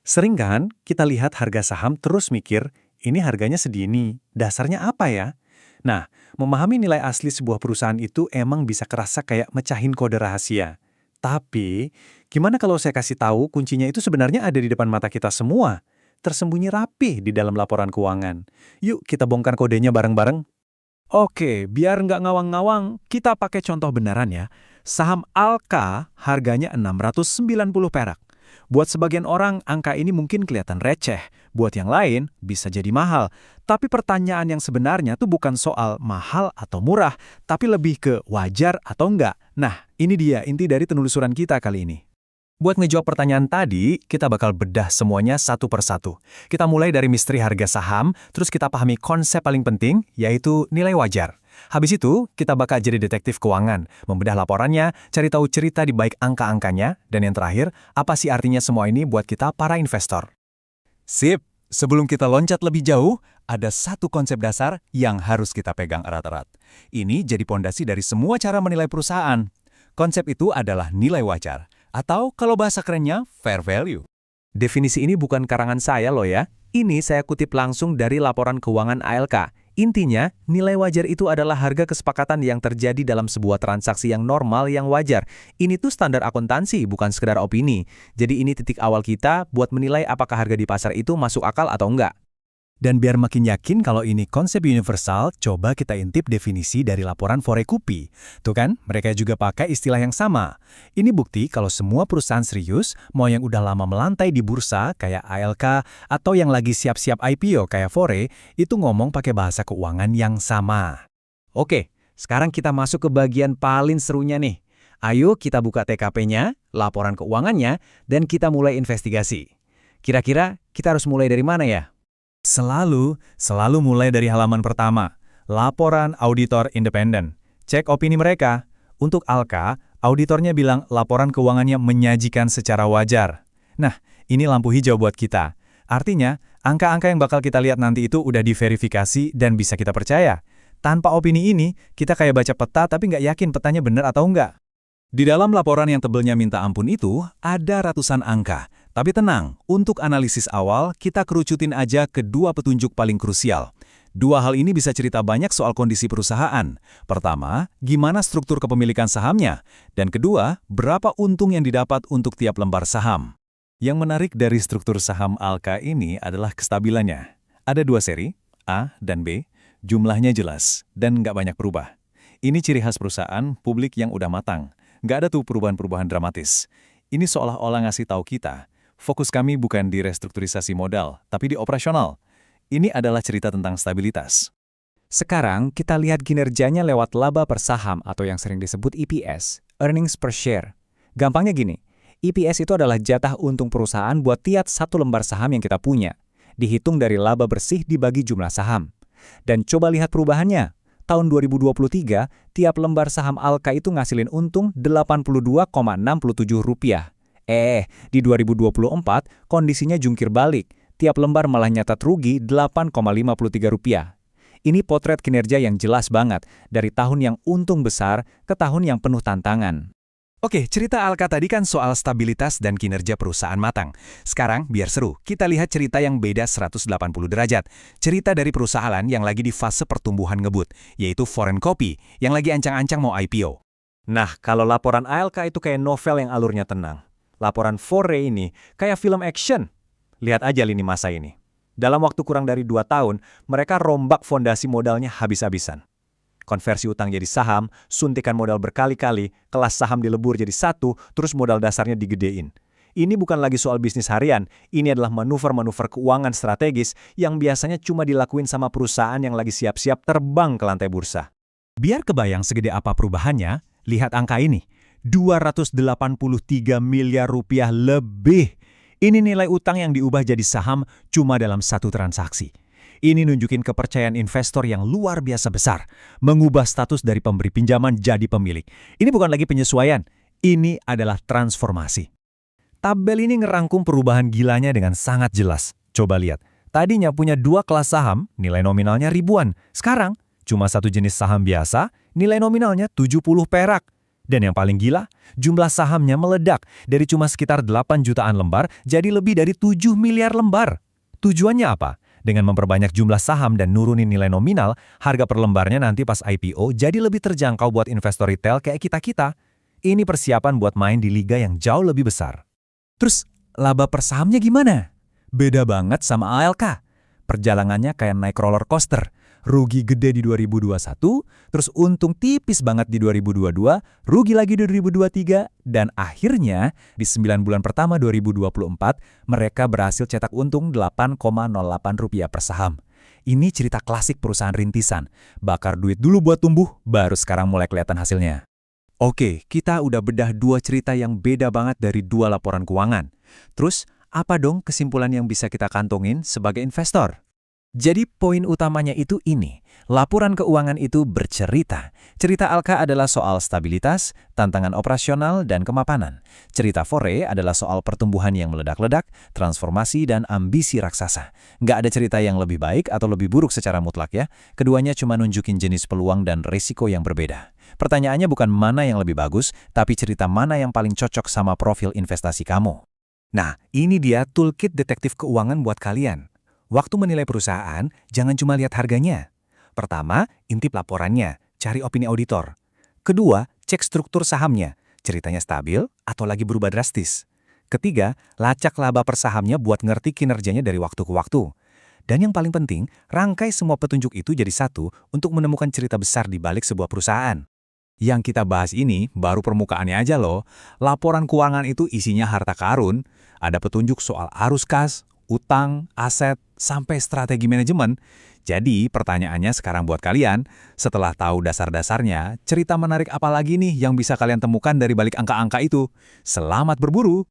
Sering kan kita lihat harga saham terus mikir, ini harganya segini, dasarnya apa ya? Nah, memahami nilai asli sebuah perusahaan itu emang bisa kerasa kayak mecahin kode rahasia. Tapi, gimana kalau saya kasih tahu kuncinya itu sebenarnya ada di depan mata kita semua? Tersembunyi rapih di dalam laporan keuangan. Yuk kita bongkar kodenya bareng-bareng. Oke, biar nggak ngawang-ngawang, kita pakai contoh beneran ya. Saham Alka harganya 690 perak. Buat sebagian orang, angka ini mungkin kelihatan receh. Buat yang lain, bisa jadi mahal. Tapi pertanyaan yang sebenarnya tuh bukan soal mahal atau murah, tapi lebih ke wajar atau enggak. Nah, ini dia inti dari penelusuran kita kali ini. Buat ngejawab pertanyaan tadi, kita bakal bedah semuanya satu persatu. Kita mulai dari misteri harga saham, terus kita pahami konsep paling penting, yaitu nilai wajar. Habis itu, kita bakal jadi detektif keuangan, membedah laporannya, cari tahu cerita di baik angka-angkanya, dan yang terakhir, apa sih artinya semua ini buat kita para investor. Sip, sebelum kita loncat lebih jauh, ada satu konsep dasar yang harus kita pegang erat-erat. Ini jadi pondasi dari semua cara menilai perusahaan. Konsep itu adalah nilai wajar, atau kalau bahasa kerennya, fair value. Definisi ini bukan karangan saya loh ya. Ini saya kutip langsung dari laporan keuangan ALK. Intinya, nilai wajar itu adalah harga kesepakatan yang terjadi dalam sebuah transaksi yang normal yang wajar. Ini tuh standar akuntansi, bukan sekedar opini. Jadi ini titik awal kita buat menilai apakah harga di pasar itu masuk akal atau enggak. Dan biar makin yakin kalau ini konsep universal, coba kita intip definisi dari laporan Forekupi. Tuh kan, mereka juga pakai istilah yang sama. Ini bukti kalau semua perusahaan serius, mau yang udah lama melantai di bursa kayak ALK, atau yang lagi siap-siap IPO kayak Fore, itu ngomong pakai bahasa keuangan yang sama. Oke, sekarang kita masuk ke bagian paling serunya nih. Ayo kita buka TKP-nya, laporan keuangannya, dan kita mulai investigasi. Kira-kira kita harus mulai dari mana ya? Selalu mulai dari halaman pertama, laporan auditor independen. Cek opini mereka. Untuk Alka, auditornya bilang laporan keuangannya menyajikan secara wajar. Nah, ini lampu hijau buat kita. Artinya, angka-angka yang bakal kita lihat nanti itu udah diverifikasi dan bisa kita percaya. Tanpa opini ini, kita kayak baca peta tapi nggak yakin petanya benar atau enggak. Di dalam laporan yang tebelnya minta ampun itu, ada ratusan angka. Tapi tenang, untuk analisis awal, kita kerucutin aja ke dua petunjuk paling krusial. Dua hal ini bisa cerita banyak soal kondisi perusahaan. Pertama, gimana struktur kepemilikan sahamnya? Dan kedua, berapa untung yang didapat untuk tiap lembar saham? Yang menarik dari struktur saham Alka ini adalah kestabilannya. Ada dua seri, A dan B, jumlahnya jelas, dan nggak banyak berubah. Ini ciri khas perusahaan publik yang udah matang. Nggak ada tuh perubahan-perubahan dramatis. Ini seolah-olah ngasih tahu kita, fokus kami bukan di restrukturisasi modal, tapi di operasional. Ini adalah cerita tentang stabilitas. Sekarang kita lihat kinerjanya lewat laba per saham atau yang sering disebut EPS, earnings per share. Gampangnya gini, EPS itu adalah jatah untung perusahaan buat tiap satu lembar saham yang kita punya. Dihitung dari laba bersih dibagi jumlah saham. Dan coba lihat perubahannya. Tahun 2023, tiap lembar saham Alka itu ngasilin untung Rp82,67. Di 2024, kondisinya jungkir balik. Tiap lembar malah nyatat rugi Rp8,53. Ini potret kinerja yang jelas banget, dari tahun yang untung besar ke tahun yang penuh tantangan. Oke, cerita Alka tadi kan soal stabilitas dan kinerja perusahaan matang. Sekarang, biar seru, kita lihat cerita yang beda 180 derajat. Cerita dari perusahaan yang lagi di fase pertumbuhan ngebut, yaitu Forekupi, yang lagi ancang-ancang mau IPO. Nah, kalau laporan ALK itu kayak novel yang alurnya tenang. Laporan Fore ini kayak film action. Lihat aja lini masa ini. Dalam waktu kurang dari 2 tahun, mereka rombak fondasi modalnya habis-habisan. Konversi utang jadi saham, suntikan modal berkali-kali, kelas saham dilebur jadi satu, terus modal dasarnya digedein. Ini bukan lagi soal bisnis harian, ini adalah manuver-manuver keuangan strategis yang biasanya cuma dilakuin sama perusahaan yang lagi siap-siap terbang ke lantai bursa. Biar kebayang segede apa perubahannya, lihat angka ini. Rp283 miliar lebih. Ini nilai utang yang diubah jadi saham cuma dalam satu transaksi. Ini nunjukin kepercayaan investor yang luar biasa besar, mengubah status dari pemberi pinjaman jadi pemilik. Ini bukan lagi penyesuaian, ini adalah transformasi. Tabel ini ngerangkum perubahan gilanya dengan sangat jelas. Coba lihat, tadinya punya 2 kelas saham, nilai nominalnya ribuan. Sekarang, cuma satu jenis saham biasa, nilai nominalnya 70 perak. Dan yang paling gila, jumlah sahamnya meledak dari cuma sekitar 8 jutaan lembar jadi lebih dari 7 miliar lembar. Tujuannya apa? Dengan memperbanyak jumlah saham dan nurunin nilai nominal, harga per lembarnya nanti pas IPO jadi lebih terjangkau buat investor retail kayak kita-kita. Ini persiapan buat main di liga yang jauh lebih besar. Terus, laba per sahamnya gimana? Beda banget sama ALK. Perjalanannya kayak naik roller coaster. Rugi gede di 2021, terus untung tipis banget di 2022, rugi lagi di 2023, dan akhirnya di 9 bulan pertama 2024, mereka berhasil cetak untung Rp8,08 per saham. Ini cerita klasik perusahaan rintisan. Bakar duit dulu buat tumbuh, baru sekarang mulai kelihatan hasilnya. Oke, kita udah bedah dua cerita yang beda banget dari dua laporan keuangan. Terus, apa dong kesimpulan yang bisa kita kantongin sebagai investor? Jadi poin utamanya itu ini, laporan keuangan itu bercerita. Cerita Alka adalah soal stabilitas, tantangan operasional, dan kemapanan. Cerita Fore adalah soal pertumbuhan yang meledak-ledak, transformasi, dan ambisi raksasa. Nggak ada cerita yang lebih baik atau lebih buruk secara mutlak ya. Keduanya cuma nunjukin jenis peluang dan risiko yang berbeda. Pertanyaannya bukan mana yang lebih bagus, tapi cerita mana yang paling cocok sama profil investasi kamu. Nah, ini dia toolkit detektif keuangan buat kalian. Waktu menilai perusahaan, jangan cuma lihat harganya. Pertama, intip laporannya, cari opini auditor. Kedua, cek struktur sahamnya, ceritanya stabil atau lagi berubah drastis. Ketiga, lacak laba per sahamnya buat ngerti kinerjanya dari waktu ke waktu. Dan yang paling penting, rangkai semua petunjuk itu jadi satu untuk menemukan cerita besar di balik sebuah perusahaan. Yang kita bahas ini baru permukaannya aja loh. Laporan keuangan itu isinya harta karun, ada petunjuk soal arus kas, utang, aset, sampai strategi manajemen. Jadi pertanyaannya sekarang buat kalian, setelah tahu dasar-dasarnya, cerita menarik apa lagi nih yang bisa kalian temukan dari balik angka-angka itu? Selamat berburu!